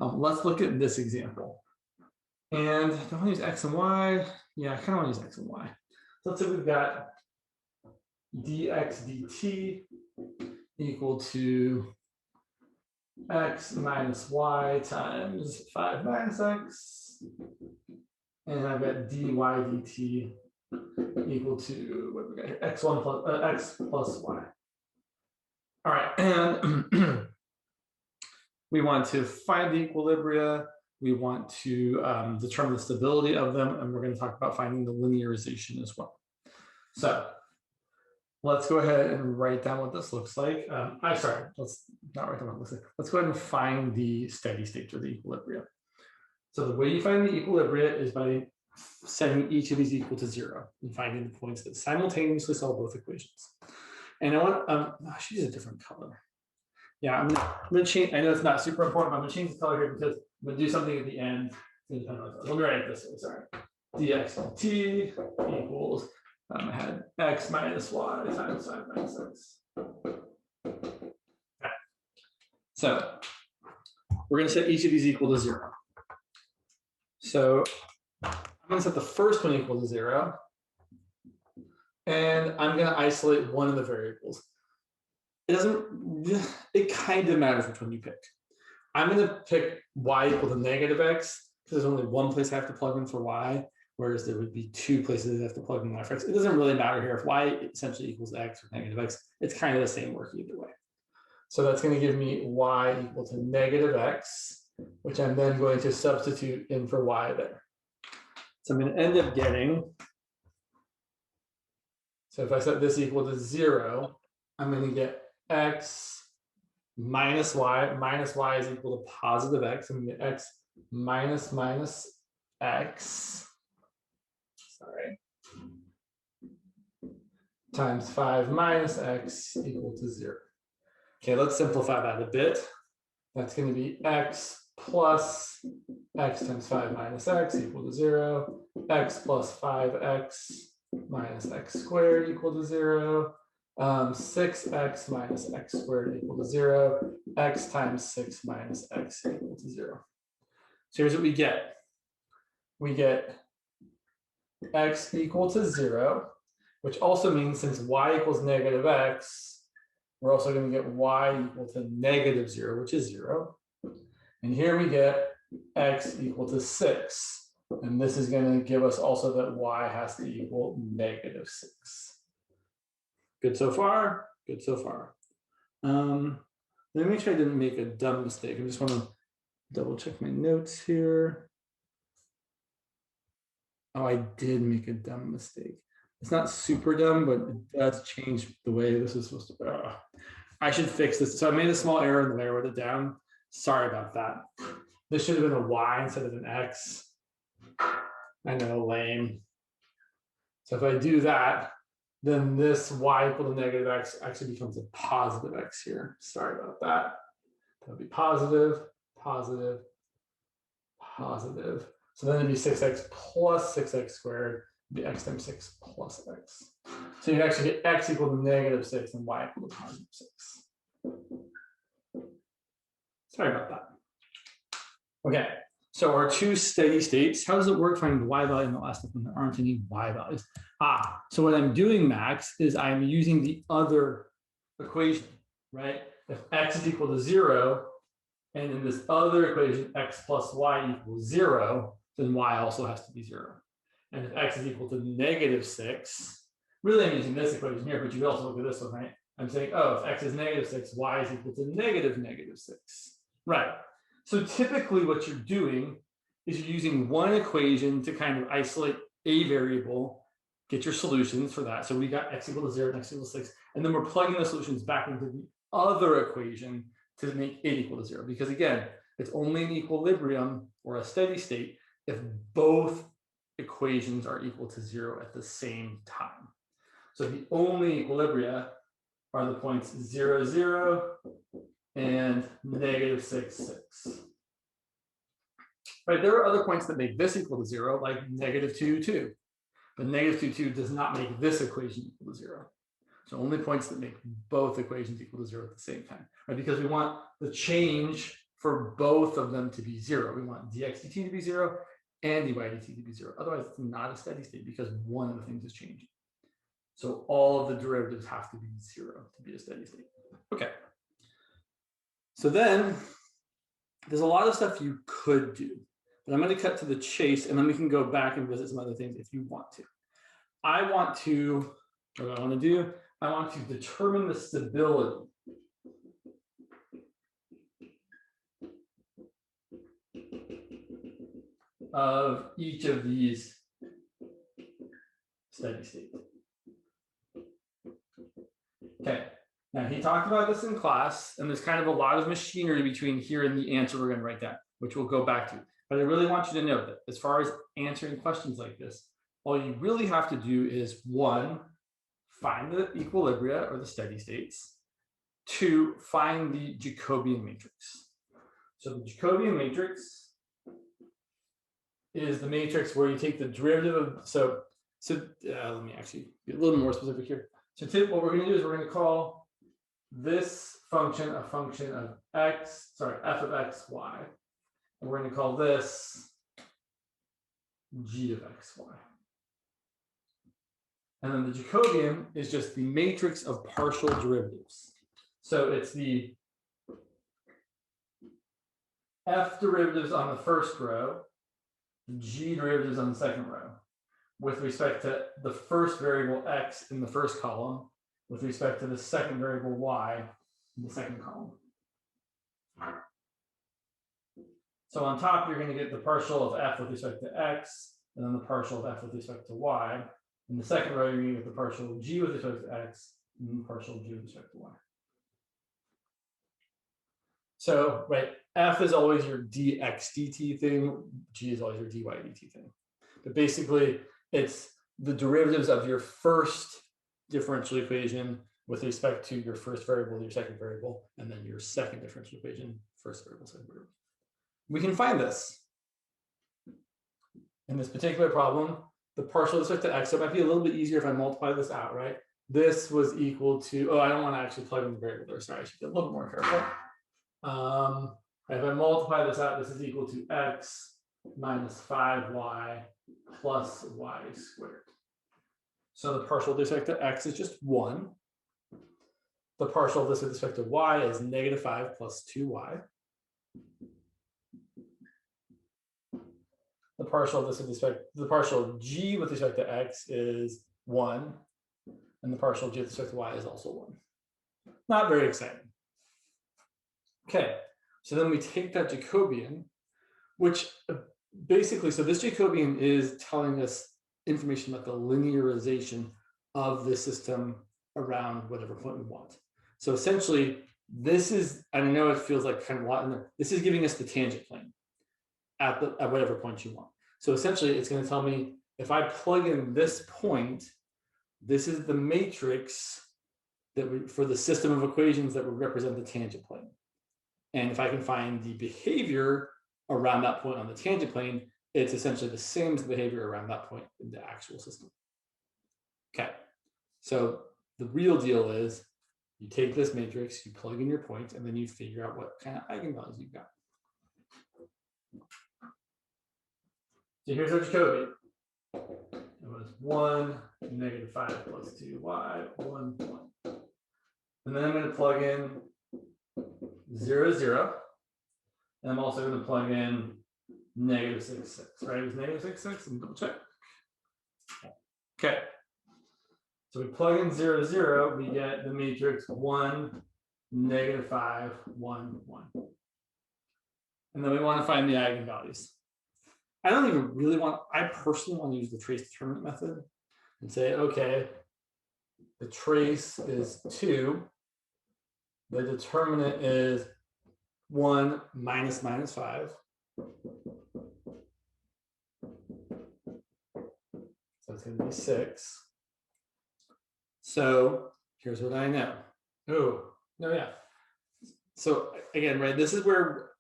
Let's look at this example. And do I want to use x and y? Yeah, I kind of want to use x and y. So let's say we've got dx dt equal to x minus y times 5 minus x. And I've got dy dt equal to, what we got here, x1 plus x plus y. All right, and we want to find the equilibria. We want to determine the stability of them, and we're going to talk about finding the linearization as well. So let's go ahead and write down what this looks like. Let's not write down what it looks like. Let's go ahead and find the steady state or the equilibria. So the way you find the equilibria is by setting each of these equal to 0 and finding the points that simultaneously solve both equations. And I want, I should use a different color. Yeah, I'm gonna change. I know it's not super important, but I'm gonna change the color here because I'm gonna do something at the end. Let me write it this way. Sorry, dx dt equals I had x minus y times 5 minus x. Okay. So we're gonna set each of these equal to 0. So I'm gonna set the first one equal to 0, and I'm gonna isolate one of the variables. It kind of matters which one you pick. I'm going to pick y equal to negative x because there's only one place I have to plug in for y, whereas there would be 2 places I have to plug in y for x. It doesn't really matter here. If y essentially equals x or negative x, it's kind of the same work either way. So that's going to give me y equal to negative x, which I'm then going to substitute in for y there. So I'm going to end up getting, so if I set this equal to 0, I'm going to get x minus y is equal to positive x. I'm going to get x minus x, times 5 minus x equal to 0. Okay, let's simplify that a bit. That's going to be x plus x times 5 minus x equal to 0, x plus 5x minus x squared equal to 0. 6x minus x squared equal to 0, x times 6 minus x equal to 0. So here's what we get. We get x equal to 0, which also means since y equals negative x, we're also going to get y equal to negative 0, which is 0. And here we get x equal to 6. And this is going to give us also that y has to equal negative 6. Good so far? Good so far. Let me make sure I didn't make a dumb mistake. I just want to double check my notes here. Oh, I did make a dumb mistake. It's not super dumb, but it does change the way this is supposed to. I should fix this. So I made a small error in the way I wrote it down. Sorry about that. This should have been a y instead of an x. I know, lame. So if I do that, then this y equal to negative x actually becomes a positive x here. Sorry about that. That would be positive, positive, positive. So then it'd be 6x plus 6x squared, it'd be x times 6 plus x. So you actually get x equal to negative 6 and y equal to positive 6. Sorry about that. Okay, so our 2 steady states, how does it work finding the y value in the last step when there aren't any y values? So what I'm doing, Max, is I'm using the other equation, right? If x is equal to 0, and in this other equation, x plus y equals 0, then y also has to be 0. And if x is equal to negative 6, really I'm using this equation here, but you can also look at this one, right? I'm saying, oh, if x is negative 6, y is equal to negative 6. Right. So typically what you're doing is you're using one equation to kind of isolate a variable, get your solutions for that. So we got x equal to 0 and x equal to 6, and then we're plugging the solutions back into the other equation to make it equal to 0. Because again, it's only an equilibrium or a steady state if both equations are equal to 0 at the same time. So the only equilibria are the points 0, 0, and negative 6, 6. Right, there are other points that make this equal to 0, like negative 2, 2. But negative 2, 2 does not make this equation equal to 0. So only points that make both equations equal to 0 at the same time, right? Because we want the change for both of them to be 0. We want dx dt to be 0 and dy dt to be 0. Otherwise, it's not a steady state because one of the things is changing. So all of the derivatives have to be 0 to be a steady state. Okay. So then there's a lot of stuff you could do, but I'm going to cut to the chase, and then we can go back and visit some other things if you want to. What I want to do, I want to determine the stability of each of these steady states. Okay, now he talked about this in class, and there's kind of a lot of machinery between here and the answer we're going to write down, which we'll go back to. But I really want you to know that as far as answering questions like this, all you really have to do is 1, find the equilibria or the steady states. 2, find the Jacobian matrix. So the Jacobian matrix is the matrix where you take the derivative of, so let me actually be a little more specific here. So what we're going to do is we're going to call this function a function of f of x, y. And we're going to call this g of x, y. And then the Jacobian is just the matrix of partial derivatives. So it's the f derivatives on the first row, g derivatives on the second row, with respect to the first variable x in the first column, with respect to the second variable y in the second column. So on top, you're going to get the partial of f with respect to x, and then the partial of f with respect to y. In the second row, you're going to get the partial of g with respect to x, and the partial of g with respect to y. So, right, f is always your dx dt thing, g is always your dy dt thing. But basically, it's the derivatives of your first differential equation with respect to your first variable, your second variable, and then your second differential equation, first variable, second variable. We can find this. In this particular problem, the partial with respect to x, so it might be a little bit easier if I multiply this out, right? This was equal to, oh, I don't want to actually plug in the variable there. Sorry, I should be a little more careful. If I multiply this out, this is equal to x minus 5y plus y squared. So the partial with respect to x is just 1. The partial with respect to y is negative 5 plus 2y. The partial of g with respect to x is 1, and the partial of g with respect to y is also 1. Not very exciting. Okay, so then we take that Jacobian, which basically, so this Jacobian is telling us information about the linearization of the system around whatever point we want. So essentially, this is, I know it feels like kind of a lot in there. This is giving us the tangent plane at whatever point you want. So essentially, it's going to tell me if I plug in this point, this is the matrix that for the system of equations that would represent the tangent plane. And if I can find the behavior around that point on the tangent plane, it's essentially the same as the behavior around that point in the actual system. Okay, so the real deal is you take this matrix, you plug in your points, and then you figure out what kind of eigenvalues you've got. So here's our Jacobian. It was 1, negative 5 plus 2y, 1, 1. And then I'm going to plug in 0, 0. And I'm also going to plug in negative 6, 6, right? It was negative 6, 6, and double check. Okay. So we plug in 0, 0, we get the matrix 1, negative 5, 1, 1. And then we want to find the eigenvalues. I don't even really I personally want to use the trace determinant method and say, okay, the trace is 2. The determinant is 1 minus 5. So it's going to be 6. So here's what I know. Oh, no, yeah. So again, right, this is where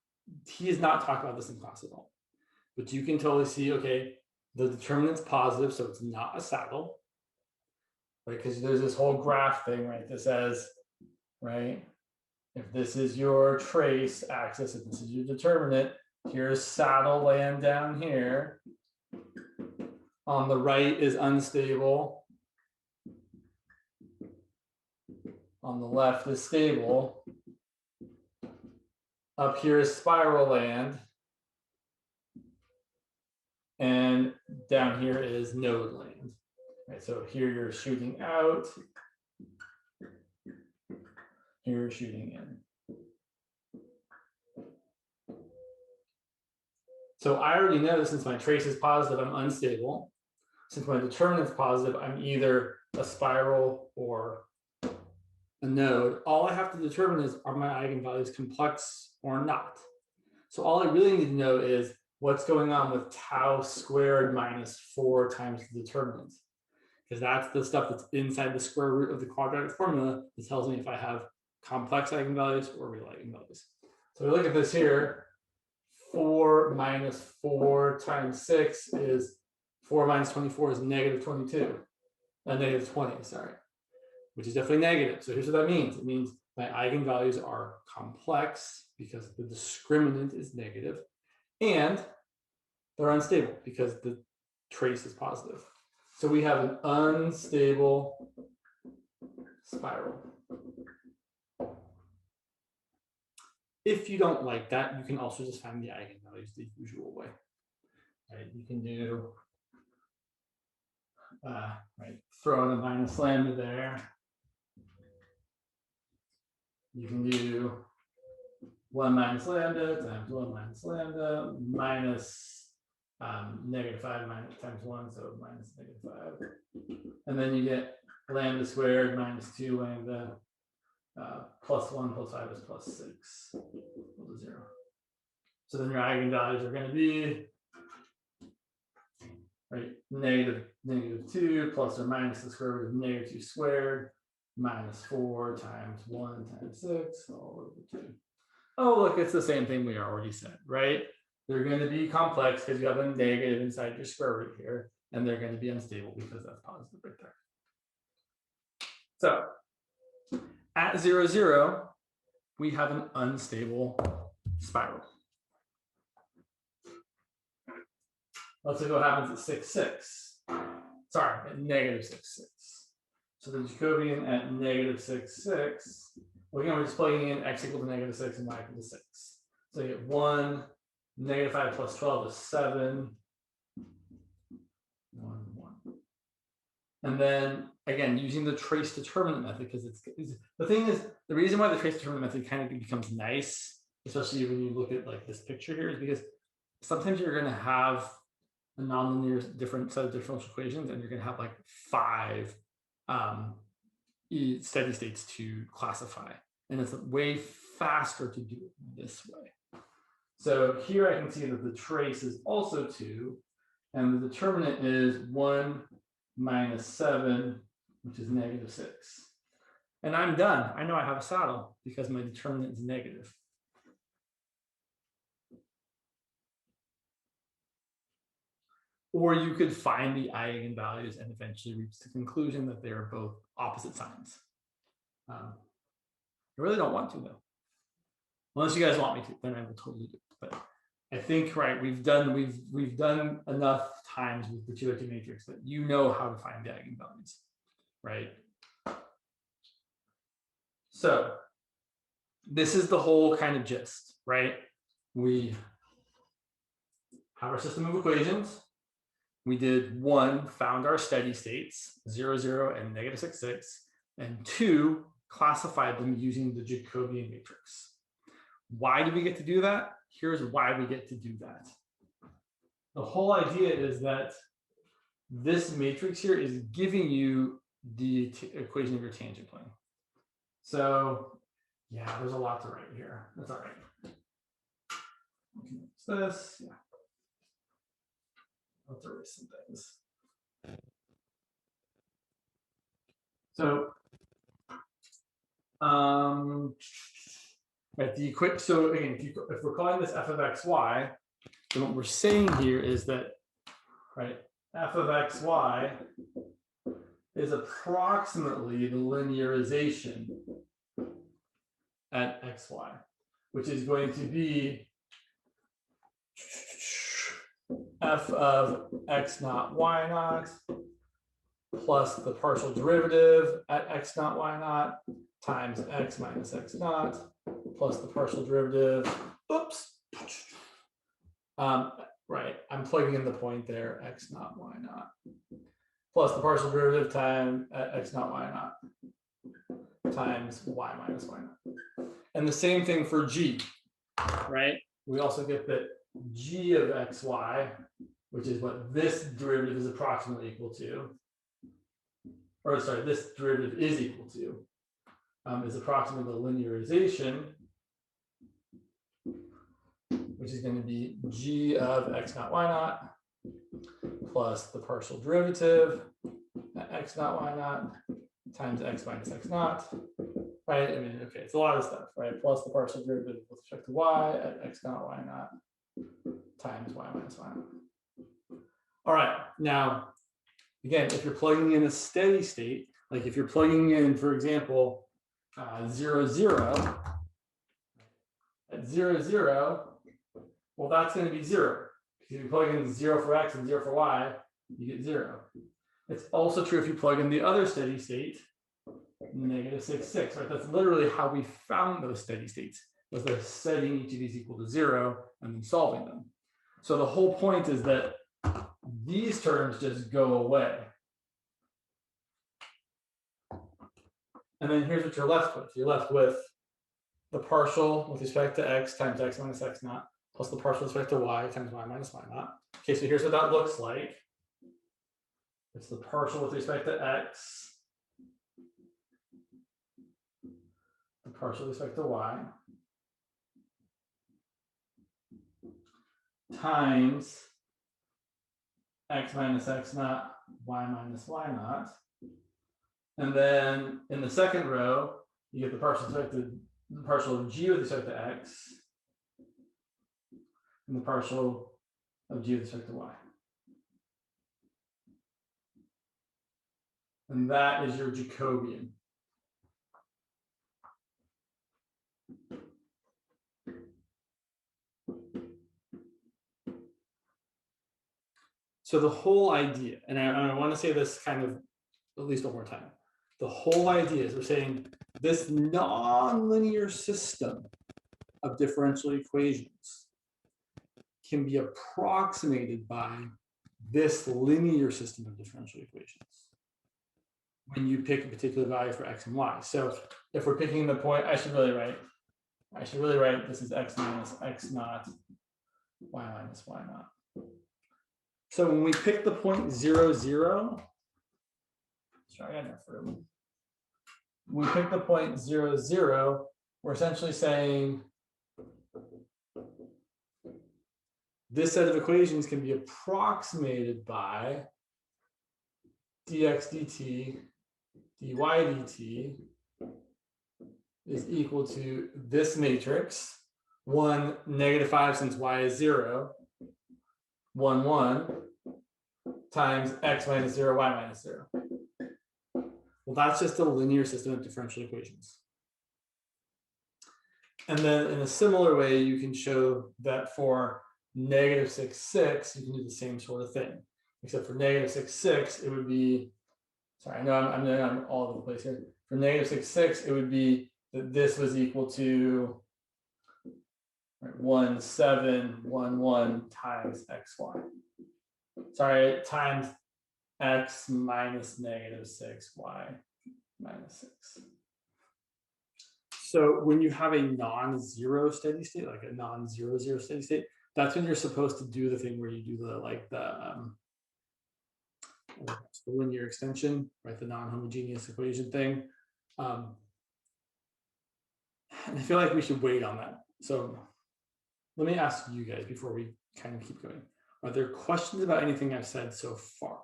he is not talking about this in class at all. But you can totally see, okay, the determinant's positive, so it's not a saddle, right? Because there's this whole graph thing, right, that says, right, if this is your trace axis, if this is your determinant, here's saddle land down here. On the right is unstable. On the left is stable. Up here is spiral land. And down here is node land. Right, so here you're shooting out. Here you're shooting in. So I already know that since my trace is positive, I'm unstable. Since my determinant is positive, I'm either a spiral or a node. All I have to determine is, are my eigenvalues complex or not? So all I really need to know is what's going on with tau squared minus 4 times the determinant. Because that's the stuff that's inside the square root of the quadratic formula that tells me if I have complex eigenvalues or real eigenvalues. So we look at this here. 4 minus 4 times 6 is 4 minus 24 is negative 22. Negative 20, sorry, which is definitely negative. So here's what that means. It means my eigenvalues are complex because the discriminant is negative, and they're unstable because the trace is positive. So we have an unstable spiral. If you don't like that, you can also just find the eigenvalues the usual way. Right? You can do throw in a minus lambda there. You can do 1 minus lambda times 1 minus lambda minus negative 5 minus times 1, so minus negative 5. And then you get lambda squared minus 2 lambda plus 1 plus 5 is plus 6 equal to 0. So then your eigenvalues are going to be negative 2 plus or minus the square root of negative 2 squared minus 4 times 1 times 6 all over 2. Oh, look, it's the same thing we already said, right? They're going to be complex because you have a negative inside your square root here, and they're going to be unstable because that's positive right there. So at 0, 0, we have an unstable spiral. Let's look at what happens at 6, 6. Sorry, at negative 6, 6. So the Jacobian at negative 6, 6. Well, again, we're just plugging in x equal to negative 6 and y equal to 6. So you get 1, negative 5 plus 12 is 7. 1, 1. And then again, using the trace determinant method, because it's the thing is, the reason why the trace determinant method kind of becomes nice, especially when you look at like this picture here, is because sometimes you're going to have a nonlinear different set of differential equations, and you're going to have like 5 steady states to classify, and it's way faster to do it this way. So here I can see that the trace is also 2, and the determinant is 1 minus 7, which is negative 6. And I'm done. I know I have a saddle because my determinant is negative. Or you could find the eigenvalues and eventually reach the conclusion that they are both opposite signs. I really don't want to, though. Unless you guys want me to, then I will totally do it. But I think we've done enough times with the 2x2 matrix that you know how to find the eigenvalues, right? So this is the whole kind of gist, right? We have our system of equations. We did 1, found our steady states, 0, 0, and negative 6, 6, and 2, classified them using the Jacobian matrix. Why do we get to do that? Here's why we get to do that. The whole idea is that this matrix here is giving you the equation of your tangent plane. So yeah, there's a lot to write here. That's all right. It's this, yeah. Let's erase some things. So, so again, if we're calling this f of xy, then what we're saying here is that, f of xy is approximately the linearization at xy, which is going to be f of x naught y naught plus the partial derivative at x naught y naught times x minus x naught plus the partial derivative, oops, right, I'm plugging in the point there, x naught y naught plus the partial derivative time at x naught y naught times y minus y naught. And the same thing for g, right? We also get that g of xy, which is what this derivative is approximately equal to, or sorry, this derivative is equal to, is approximately the linearization, which is going to be g of x naught y naught plus the partial derivative at x naught y naught times x minus x naught, right? I mean, okay, it's a lot of stuff, right? Plus the partial derivative with respect to y at x naught y naught times y minus y naught. All right, now, again, if you're plugging in a steady state, like if you're plugging in, for example, 0, 0, at 0, 0, well, that's going to be 0. Because if you plug in 0 for x and 0 for y, you get 0. It's also true if you plug in the other steady state, negative 6, 6, right? That's literally how we found those steady states, was by setting each of these equal to 0 and then solving them. So the whole point is that these terms just go away. And then here's what you're left with. You're left with the partial with respect to x times x minus x naught plus the partial with respect to y times y minus y naught. Okay, so here's what that looks like. It's the partial with respect to x, the partial with respect to y, times x minus x naught, y minus y naught. And then in the second row, you get the partial with respect to the partial of g with respect to x, and the partial of g with respect to y. And that is your Jacobian. So the whole idea, and I want to say this kind of at least one more time. The whole idea is we're saying this nonlinear system of differential equations can be approximated by this linear system of differential equations when you pick a particular value for x and y. So if we're picking the point, I should really write this is x minus x naught, y minus y naught. So when we pick the point 0, 0, sorry, I got enough room. When we pick the point 0, 0, we're essentially saying this set of equations can be approximated by dx dt, dy dt is equal to this matrix, 1, negative 5 since y is 0, 1, 1, times x minus 0, y minus 0. Well, that's just a linear system of differential equations. And then in a similar way, you can show that for negative 6, 6, you can do the same sort of thing. Except for negative 6, 6, it would be, sorry, I know I'm all over the place here. For negative 6, 6, it would be that this was equal to 1, 7, 1, 1 times xy. Sorry, times x minus negative 6, y minus 6. So when you have a non-zero steady state, like a non-zero zero steady state, that's when you're supposed to do the thing where you do the linear extension, right? The non-homogeneous equation thing. And I feel like we should wait on that. So let me ask you guys before we kind of keep going. Are there questions about anything I've said so far?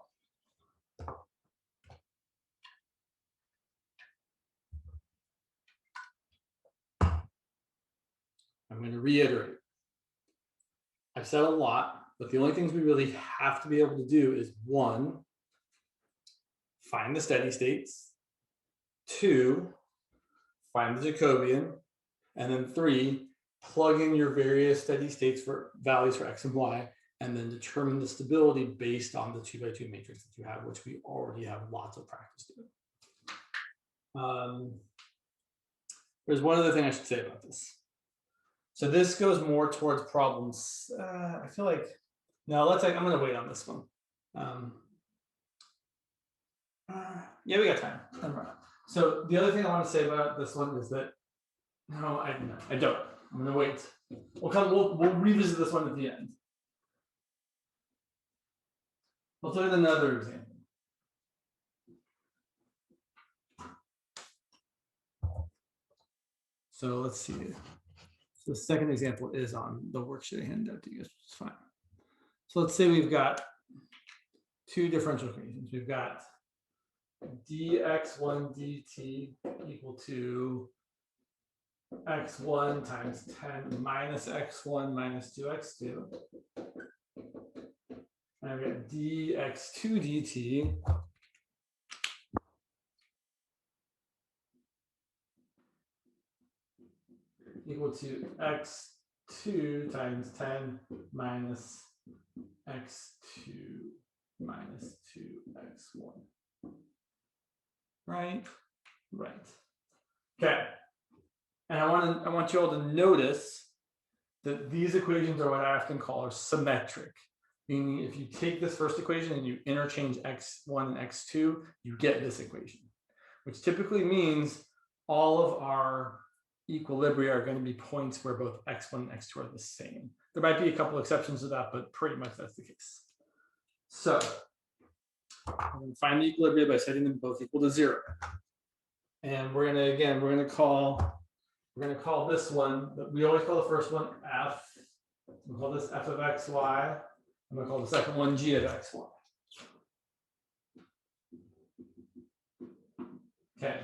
I'm going to reiterate. I've said a lot, but the only things we really have to be able to do is 1, find the steady states, 2, find the Jacobian, And then 3, plug in your various steady states for values for x and y, and then determine the stability based on the 2x2 matrix that you have, which we already have lots of practice doing. There's one other thing I should say about this. So this goes more towards problems. I feel like, no, I'm going to wait on this one. Yeah, we got time. So the other thing I want to say about this one is that, no, I don't. I'm going to wait. We'll revisit this one at the end. Let's look at another example. So let's see. So the second example is on the worksheet I handed out to you guys, which is fine. So let's say we've got two differential equations. We've got dx1 dt equal to x1 times 10 minus x1 minus 2x2. And I've got dx2 dt equal to x2 times 10 minus x2 minus 2x1. Right? Right. Okay. And I want you all to notice that these equations are what I often call symmetric. Meaning if you take this first equation and you interchange x1 and x2, you get this equation, which typically means all of our equilibria are going to be points where both x1 and x2 are the same. There might be a couple exceptions to that, but pretty much that's the case. So I'm going to find the equilibria by setting them both equal to 0. And we're going to call this one, we always call the first one f. We'll call this f of xy. I'm going to call the second one g of xy. Okay,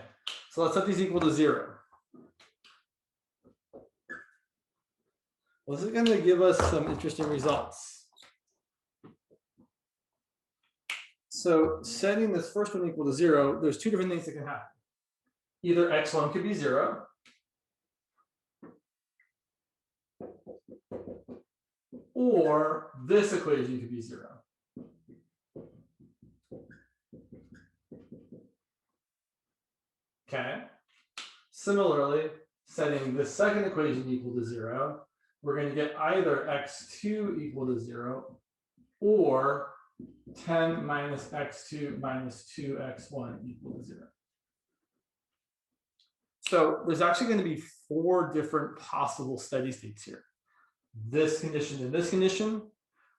so let's set these equal to 0. Well, this is going to give us some interesting results. So setting this first one equal to 0, there's two different things that can happen. Either x1 could be 0, or this equation could be 0. Okay. Similarly, setting the second equation equal to 0, we're going to get either x2 equal to 0 or 10 minus x2 minus 2x1 equal to 0. So there's actually going to be 4 different possible steady states here. This condition and this condition,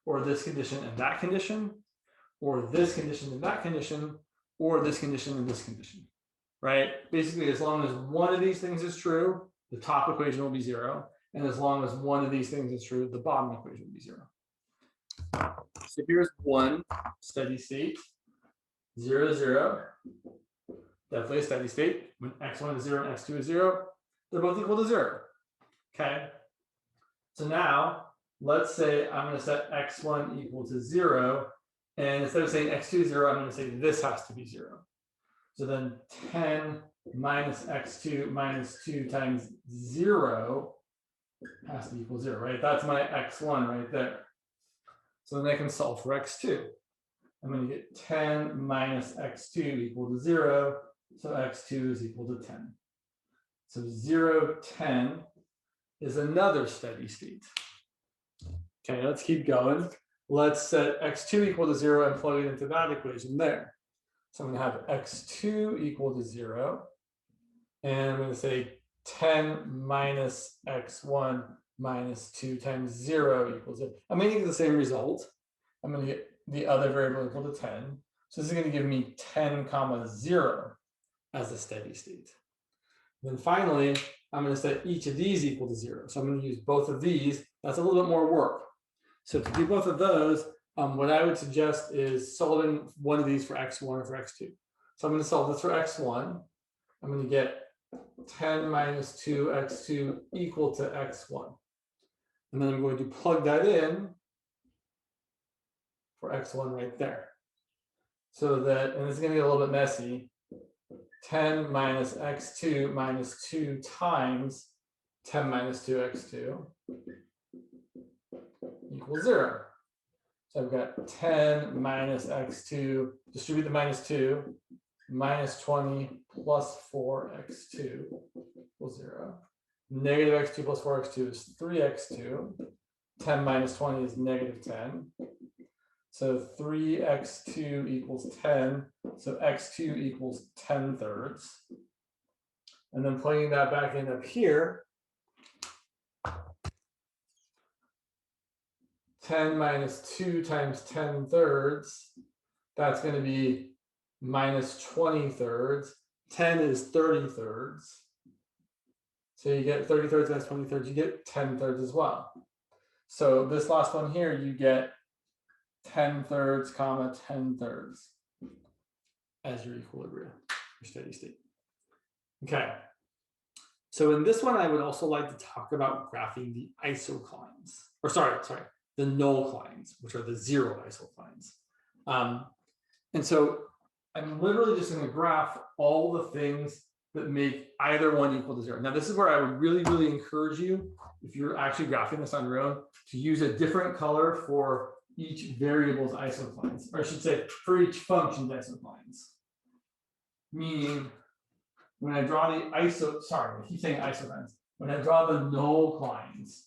or this condition and that condition, or this condition and that condition, or this condition and this condition, right? Basically, as long as one of these things is true, the top equation will be 0. And as long as one of these things is true, the bottom equation will be 0. So here's one steady state, 0, 0. Definitely a steady state. When x1 is 0 and x2 is 0, they're both equal to 0. Okay. So now let's say I'm going to set x1 equal to 0. And instead of saying x2 is 0, I'm going to say this has to be 0. So then 10 minus x2 minus 2 times 0 has to equal 0, right? That's my x1 right there. So then I can solve for x2. I'm going to get 10 minus x2 equal to 0. So x2 is equal to 10. So 0, 10 is another steady state. Okay, let's keep going. Let's set x2 equal to 0 and plug it into that equation there. So I'm going to have x2 equal to 0. And I'm going to say 10 minus x1 minus 2 times 0 equals 0. I'm going to get the same result. I'm going to get the other variable equal to 10. So this is going to give me 10 comma 0 as a steady state. Then finally, I'm going to set each of these equal to 0. So I'm going to use both of these. That's a little bit more work. So to do both of those, what I would suggest is solving one of these for x1 or for x2. So I'm going to solve this for x1. I'm going to get 10 minus 2x2 equal to x1. And then I'm going to plug that in for x1 right there. So that, and this is going to get a little bit messy, 10 minus x2 minus 2 times 10 minus 2x2 equals 0. So I've got 10 minus x2, distribute the minus 2, minus 20 plus 4x2 equals 0. Negative x2 plus 4x2 is 3x2. 10 minus 20 is negative 10. So 3x2 equals 10. So x2 equals 10 thirds. And then plugging that back in up here, 10 minus 2 times 10 thirds, that's going to be minus 20 thirds. 10 is 30 thirds. So you get 30 thirds minus 20 thirds, you get 10 thirds as well. So this last one here, you get 10 thirds, comma, 10 thirds as your equilibrium, your steady state. Okay. So in this one, I would also like to talk about graphing the isoclines, or sorry, the nullclines, which are the zero isoclines. And so I'm literally just going to graph all the things that make either one equal to 0. Now, this is where I would really, really encourage you, if you're actually graphing this on your own, to use a different color for each variable's isoclines, or I should say for each function's isoclines. Meaning, when I draw the I keep saying isoclines. When I draw the nullclines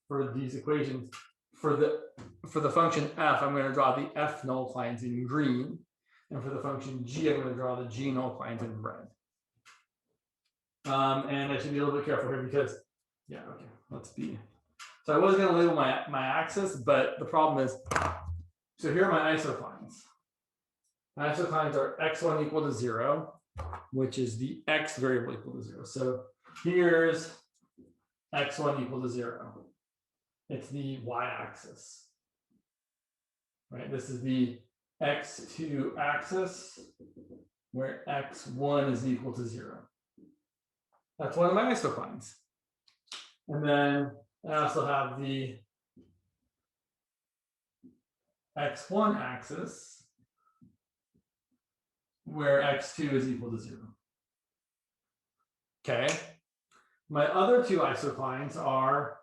for these equations, for the function f, I'm going to draw the f nullclines in green, and for the function g, I'm going to draw the g nullclines in red. And I should be a little bit careful here because, yeah, okay, let's be. So I was going to label my axis, but the problem is, so here are my isoclines. My isoclines are x1 equal to 0, which is the x variable equal to 0. So here's x1 equal to 0. It's the y-axis, right? This is the x2 axis, where x1 is equal to 0. That's one of my isoclines. And then I also have the x1 axis, where x2 is equal to 0. Okay. My other two isoclines are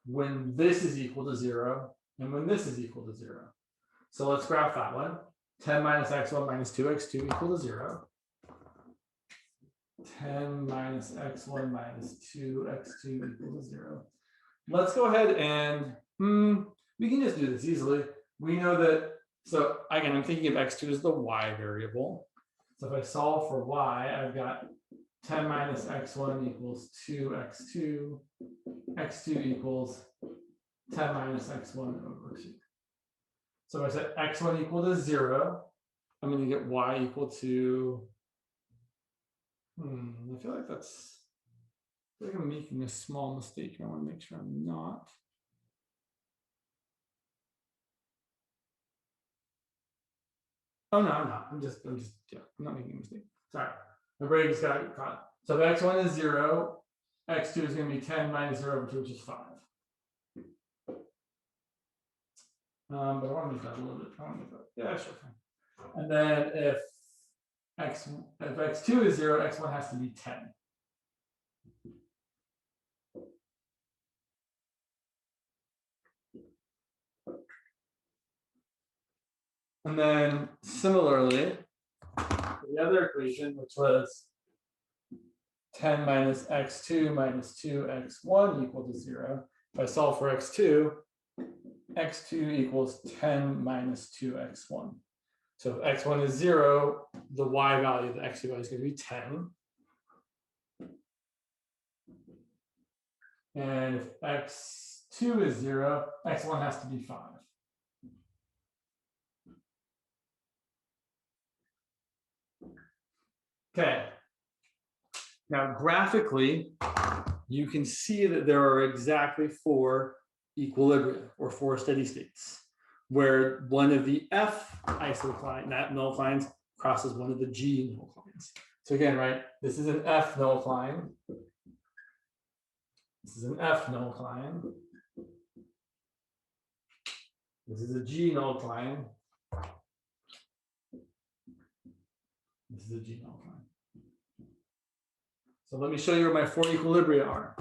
when this is equal to 0 and when this is equal to 0. So let's graph that one. 10 minus x1 minus 2x2 equal to 0. 10 minus x1 minus 2x2 equal to 0. Let's go ahead and we can just do this easily. We know that, so again, I'm thinking of x2 as the y variable. So if I solve for y, I've got 10 minus x1 equals 2x2, x2 equals 10 minus x1 over 2. So if I set x1 equal to 0, I'm going to get y equal to, I feel like I'm making a small mistake. I want to make sure I'm not. Oh, no, I'm not. I'm just, yeah, I'm not making a mistake. Sorry. My brain just got caught. So if x1 is 0, x2 is going to be 10 minus 0 over 2, which is 5. But I want to make that a little bit. Yeah, sure. And then if x2 is 0, x1 has to be 10. And then similarly, the other equation, which was 10 minus x2 minus 2x1 equal to 0. If I solve for x2 equals 10 minus 2x1. So if x1 is 0, the y value, the x2 value is going to be 10. And if x2 is 0, x1 has to be 5. Okay. Now, graphically, you can see that there are exactly 4 equilibria, or 4 steady states, where one of the F isocline, nullclines, crosses one of the G nullclines. So again, right, this is an F nullcline. This is an F nullcline. This is a G nullcline. This is a G nullcline. So let me show you where my four equilibria are.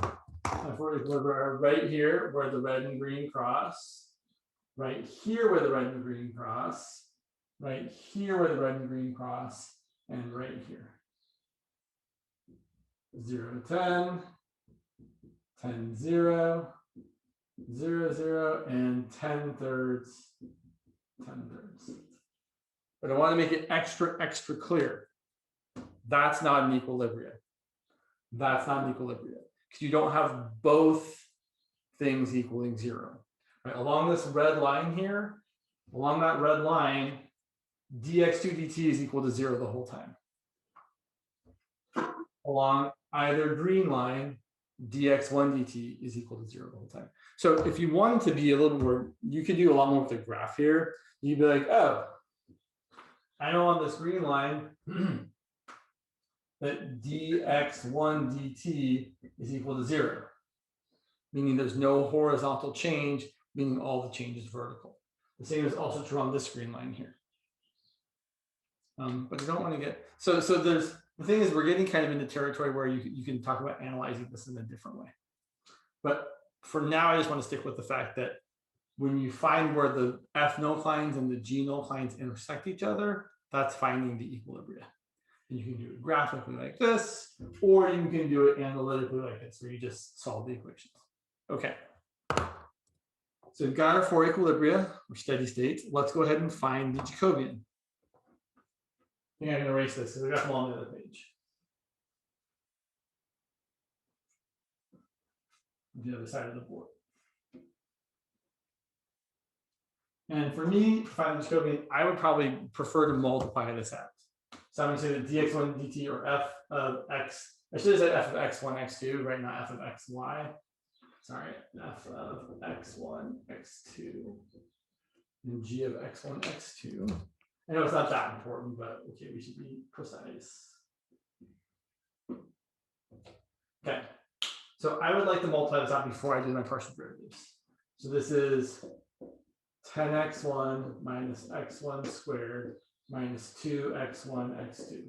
My four equilibria are right here where the red and green cross, right here where the red and green cross, right here where the red and green cross, and right here. 0 to 10, 10, 0, 0, 0, and 10 thirds, 10 thirds. But I want to make it extra clear. That's not an equilibrium. That's not an equilibrium because you don't have both things equaling 0. Right? Along this red line here, along that red line, dx2 dt is equal to 0 the whole time. Along either green line, dx1 dt is equal to 0 the whole time. So if you wanted to be a little more, you could do a lot more with the graph here. You'd be like, oh, I know on this green line that dx1 dt is equal to 0, meaning there's no horizontal change, meaning all the change is vertical. The same is also true on this green line here. But you don't want to get, so there's, the thing is we're getting kind of into territory where you can talk about analyzing this in a different way. But for now, I just want to stick with the fact that when you find where the F nullines and the G nullines intersect each other, that's finding the equilibria. And you can do it graphically like this, or you can do it analytically like this, where you just solve the equations. Okay. So we've got our four equilibria, or steady states. Let's go ahead and find the Jacobian. I think I can erase this because I got them on the other page. The other side of the board. And for me, to find the Jacobian, I would probably prefer to multiply this out. So I'm going to say that dx1 dt, or f of x, I should have said f of x1, x2, right? Not f of xy. Sorry, f of x1, x2, and g of x1, x2. I know it's not that important, but okay, we should be precise. Okay, so I would like to multiply this out before I do my partial derivatives. So this is 10x1 minus x1 squared minus 2x1 x2.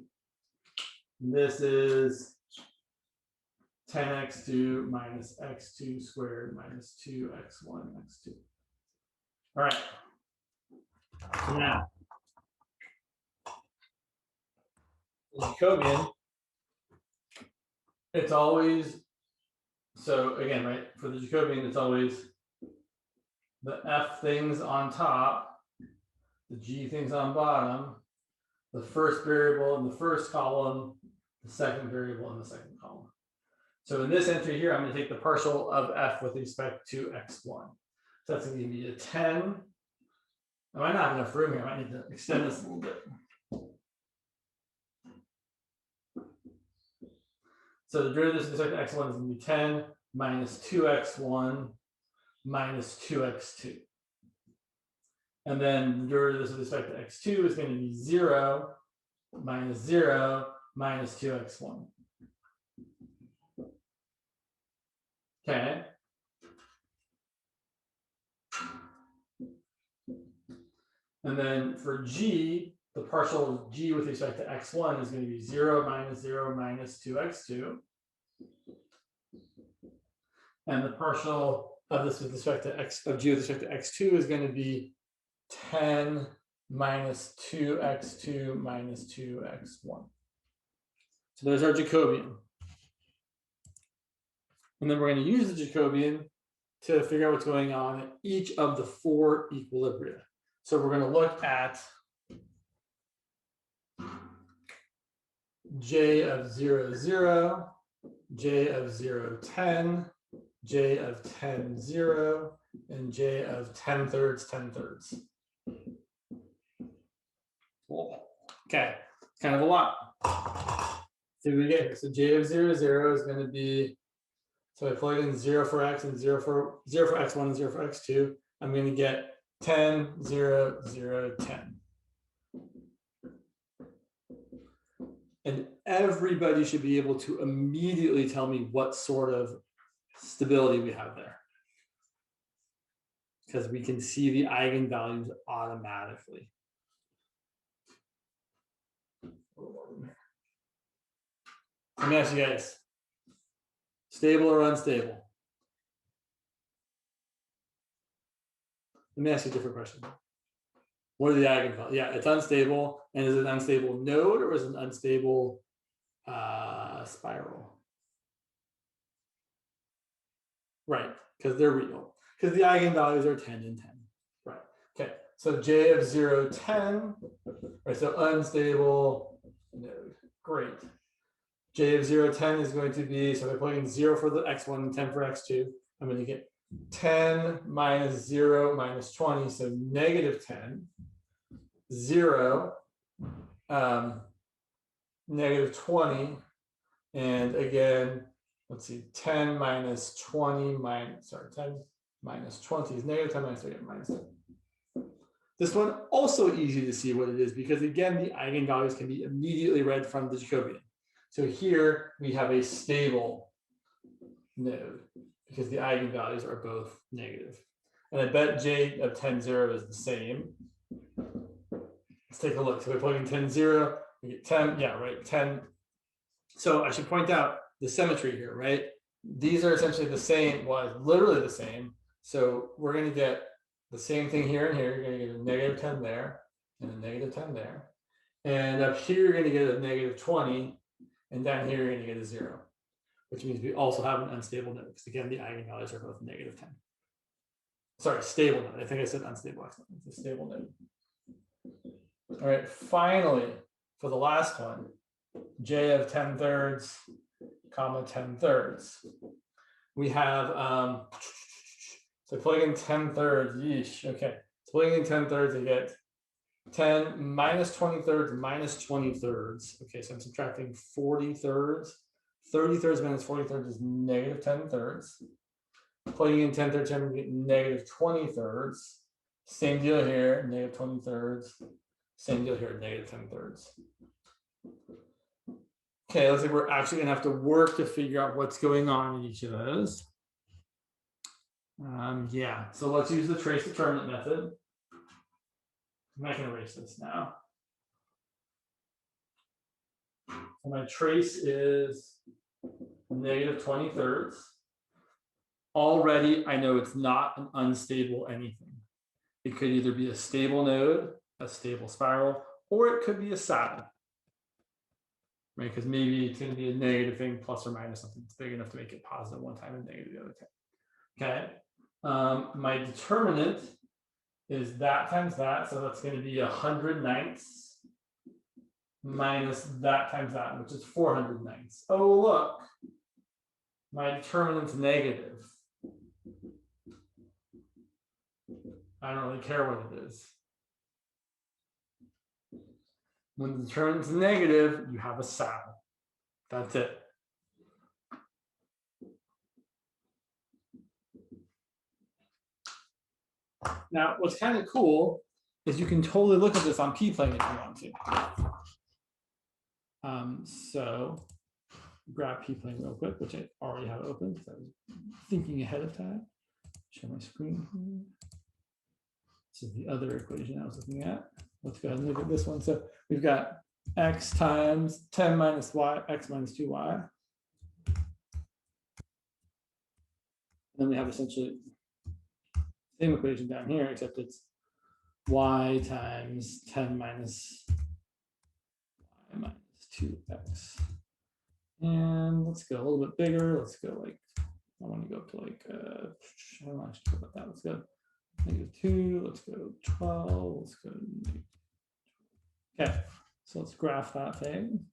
This is 10x2 minus x2 squared minus 2x1 x2. All right. So now, the Jacobian, it's always, so again, right, for the Jacobian, it's always the f things on top, the g things on bottom, the first variable in the first column, the second variable in the second column. So in this entry here, I'm going to take the partial of f with respect to x1. So that's going to give me a 10. I might not have enough room here. I might need to extend this a little bit. So the derivative with respect to x1 is going to be 10 minus 2x1 minus 2x2. And then the derivative with respect to x2 is going to be 0 minus 0 minus 2x1. Okay. And then for g, the partial of g with respect to x1 is going to be 0 minus 2x2. And the partial of this with respect to g with respect to x2 is going to be 10 minus 2x2 minus 2x1. So there's our Jacobian. And then we're going to use the Jacobian to figure out what's going on at each of the four equilibria. So we're going to look at j of 0, 0, j of 0, 10, j of 10, 0, and j of 10 thirds, 10 thirds. Okay, it's kind of a lot. So we get here. So j of 0, 0 is going to be, so I plug in 0 for x and 0 for x1 and 0 for x2. I'm going to get 10, 0, 0, 10. And everybody should be able to immediately tell me what sort of stability we have there, because we can see the eigenvalues automatically. Let me ask you guys, Stable or unstable? Let me ask you a different question. What are the eigenvalues? Yeah, it's unstable. And is it an unstable node or is it an unstable spiral? Right, because they're real. Because the eigenvalues are 10 and 10. Right. Okay. So J of 0, 10. Right. So unstable node. Great. J of 0, 10 is going to be, so if I plug in 0 for the x1 and 10 for x2, I'm going to get 10 minus 0 minus 20, so negative 10, 0, negative 20, and again, let's see, 10 minus 20 minus, sorry, 10 minus 20 is negative 10 minus 30, minus 10. This one also easy to see what it is because again, the eigenvalues can be immediately read from the Jacobian. So here we have a stable node because the eigenvalues are both negative. And I bet J of 10, 0 is the same. Let's take a look. So we plug in 10, 0, we get 10, yeah, right, 10. So I should point out the symmetry here, right? These are essentially the same, well, literally the same. So we're going to get the same thing here and here. You're going to get a negative 10 there and a negative 10 there. And up here, you're going to get a negative 20. And down here, you're going to get a 0, which means we also have an unstable node because again, the eigenvalues are both negative 10. Sorry, stable node. I think I said unstable. It's a stable node. All right, finally, for the last one, J of 10 thirds, comma 10 thirds. We have, so plug in 10 thirds, yeesh, okay. So plugging in 10 thirds, I get 10 minus 20 thirds minus 20 thirds. Okay, so I'm subtracting 40 thirds. 30 thirds minus 40 thirds is negative 10 thirds. Plugging in 10 thirds, I'm going to get negative 20 thirds. Same deal here, negative 20 thirds. Same deal here, negative 10 thirds. Okay, let's say we're actually going to have to work to figure out what's going on in each of those. Yeah, so let's use the trace determinant method. I'm not going to erase this now. So my trace is negative 20 thirds. Already, I know it's not an unstable anything. It could either be a stable node, a stable spiral, or it could be a saddle. Right, because maybe it's going to be a negative thing plus or minus something that's big enough to make it positive one time and negative the other time. Okay, my determinant is that times that, so that's going to be 100/9 minus that times that, which is 400/9. Oh, look, my determinant's negative. I don't really care what it is. When the determinant's negative, you have a saddle. That's it. Now, what's kind of cool is you can totally look at this on p-plane if you want to. So grab p-plane real quick, which I already have open because I was thinking ahead of time. Share my screen here. This is the other equation I was looking at. Let's go ahead and look at this one. So we've got x times 10 minus y, x minus 2y. Then we have essentially the same equation down here, except it's y times 10 minus y minus 2x. And let's go a little bit bigger. Let's go like, I want to go to like, I don't actually care about that. Let's go -2, let's go 12, let's go okay, so let's graph that thing.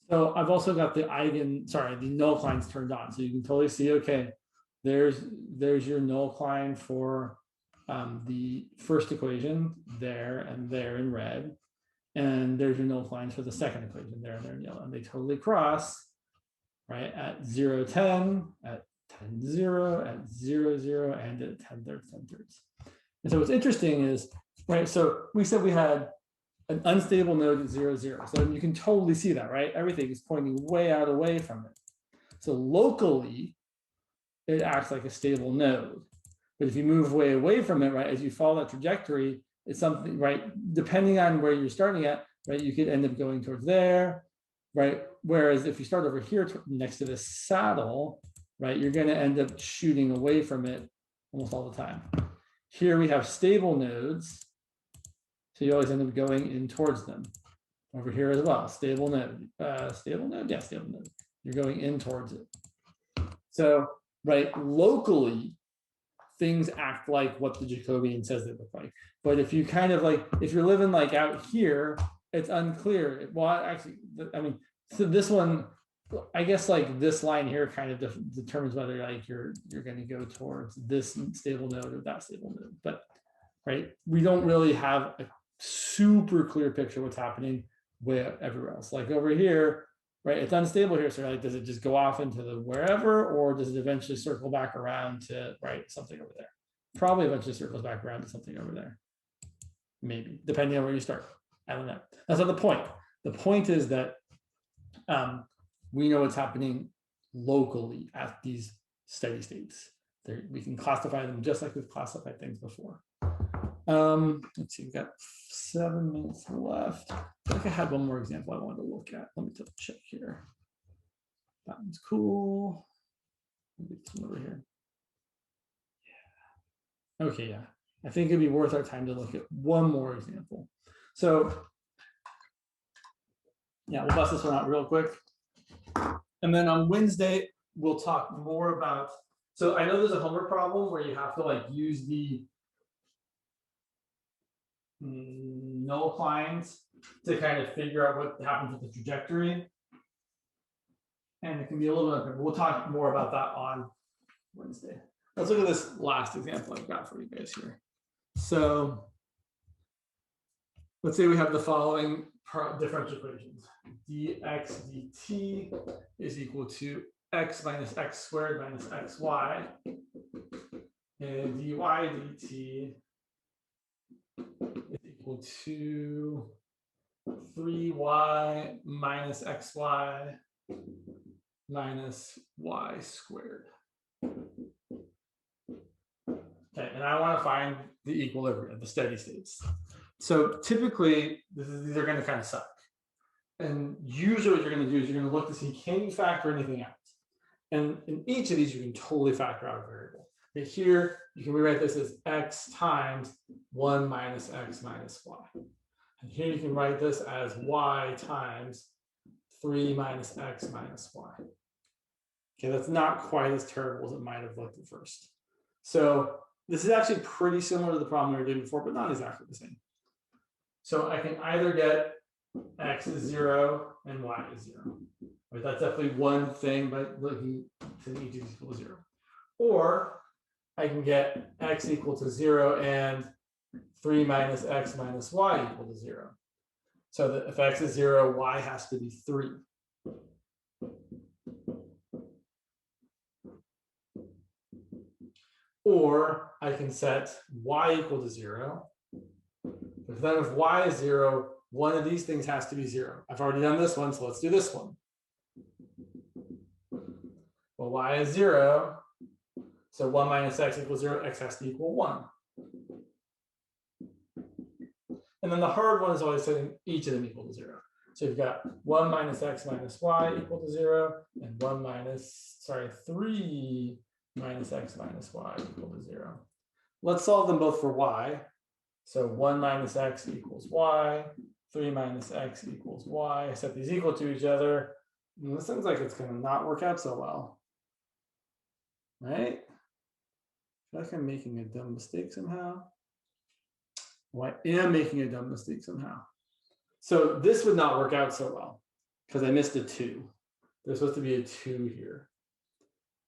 So I've also got the the null lines turned on, so you can totally see, okay, there's your null line for the first equation there and there in red, and there's your null lines for the second equation there and there in yellow, and they totally cross, right, at 0, 10, at 10, 0, at 0, 0, and at 10 thirds, 10 thirds. And so what's interesting is, right, so we said we had an unstable node at 0, 0. So you can totally see that, right? Everything is pointing way out away from it. So locally, it acts like a stable node. But if you move way away from it, right, as you follow that trajectory, it's something, right, depending on where you're starting at, right, you could end up going towards there, right? Whereas if you start over here next to this saddle, right, you're going to end up shooting away from it almost all the time. Here we have stable nodes, so you always end up going in towards them. Over here as well, stable node, yeah, stable node. You're going in towards it. So, right, locally, things act like what the Jacobian says they look like. But if you kind of like, if you're living like out here, it's unclear. Well, actually, I mean, so this one, I guess like this line here kind of determines whether like you're going to go towards this stable node or that stable node. But right, we don't really have a super clear picture of what's happening with everywhere else. Like over here, right, it's unstable here. So like, does it just go off into the wherever, or does it eventually circle back around to right something over there? Probably eventually circles back around to something over there. Maybe, depending on where you start. I don't know. That's not the point. The point is that we know what's happening locally at these steady states. We can classify them just like we've classified things before. Let's see, we've got 7 minutes left. I think I had one more example I wanted to look at. Let me double check here. That one's cool. Maybe this one over here. Yeah. Okay, yeah. I think it'd be worth our time to look at one more example. So, yeah, we'll bust this one out real quick. And then on Wednesday, we'll talk more about, so I know there's a homework problem where you have to like use the null lines to kind of figure out what happens with the trajectory. And it can be a little bit, we'll talk more about that on Wednesday. Let's look at this last example I've got for you guys here. So let's say we have the following differential equations. dx dt is equal to x minus x squared minus xy. And dy dt is equal to 3y minus xy minus y squared. Okay, and I want to find the equilibrium, the steady states. So typically, these are going to kind of suck. And usually what you're going to do is you're going to look to see, can you factor anything out? And in each of these, you can totally factor out a variable. And here, you can rewrite this as x times 1 minus x minus y. And here you can write this as y times 3 minus x minus y. Okay, that's not quite as terrible as it might have looked at first. So this is actually pretty similar to the problem we were doing before, but not exactly the same. So I can either get x is 0 and y is 0. Right, that's definitely one thing by looking to each is equal to 0. Or I can get x equal to 0 and 3 minus x minus y equal to 0. So that if x is 0, y has to be 3. Or I can set y equal to 0. But then if y is 0, one of these things has to be 0. I've already done this one, so let's do this one. Well, y is 0. So 1 minus x equals 0, x has to equal 1. And then the hard one is always setting each of them equal to 0. So you've got 1 minus x minus y equal to 0, and 3 minus x minus y equal to 0. Let's solve them both for y. So 1 minus x equals y, 3 minus x equals y. I set these equal to each other. And this seems like it's going to not work out so well. Right? I feel like I'm making a dumb mistake somehow. Well, I am making a dumb mistake somehow. So this would not work out so well because I missed a 2. There's supposed to be a 2 here.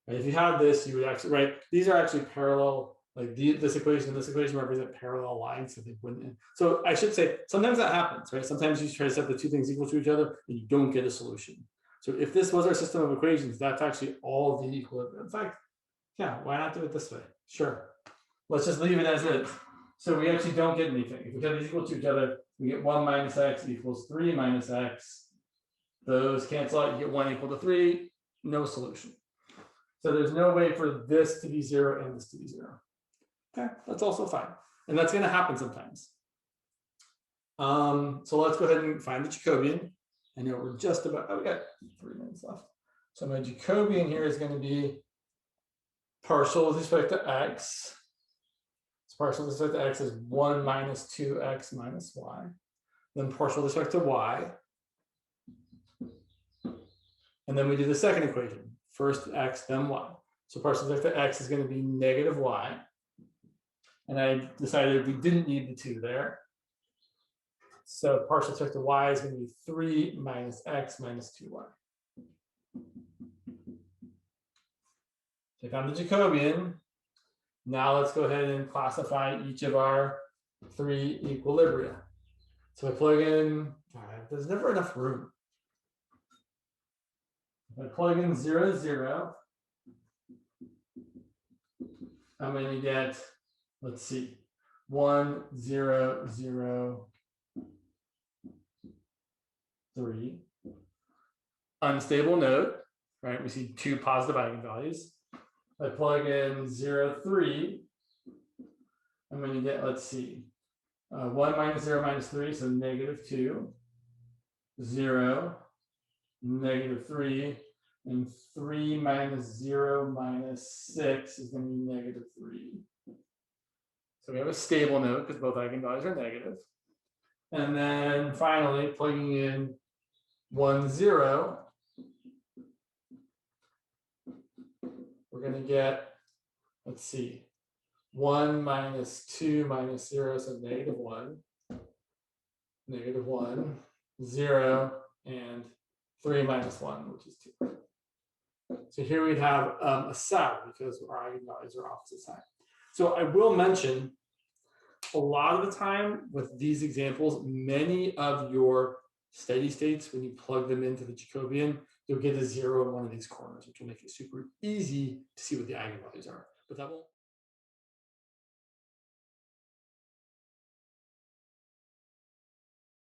Right? If you had this, you would actually, right? These are actually parallel, like this equation and this equation represent parallel lines, so they wouldn't. So I should say, sometimes that happens, right? Sometimes you try to set the two things equal to each other and you don't get a solution. So if this was our system of equations, that's actually all the equilibrium. In fact, yeah, why not do it this way? Sure. Let's just leave it as is. So we actually don't get anything. If we get these equal to each other, we get 1 minus x equals 3 minus x. Those cancel out, you get 1 equal to 3, no solution. So there's no way for this to be 0 and this to be 0. Okay, that's also fine. And that's going to happen sometimes. So let's go ahead and find the Jacobian. I know we're just about, we got 3 minutes left. So my Jacobian here is going to be partial with respect to x. So partial with respect to x is 1 minus 2x minus y. Then partial with respect to y. And then we do the second equation. First x, then y. So partial with respect to x is going to be negative y. And I decided we didn't need the 2 there. So partial with respect to y is going to be 3 minus x minus 2y. So I found the Jacobian. Now let's go ahead and classify each of our 3 equilibria. So I plug in, there's never enough room. If I plug in 0, 0, I'm going to get, let's see, 1, 0, 0, 3. Unstable node, right? We see 2 positive eigenvalues. I plug in 0, 3. I'm going to get, let's see, 1 minus 0 minus 3, so negative 2, 0, negative 3, and 3 minus 0 minus 6 is going to be negative 3. So we have a stable node because both eigenvalues are negative. And then finally, plugging in 1, 0, we're going to get, let's see, 1 minus 2 minus 0, so negative 1, 0, and 3 minus 1, which is 2. So here we have a set because our eigenvalues are opposite sign. So I will mention, a lot of the time with these examples, many of your steady states, when you plug them into the Jacobian, you'll get a 0 in one of these corners, which will make it super easy to see what the eigenvalues are. But that will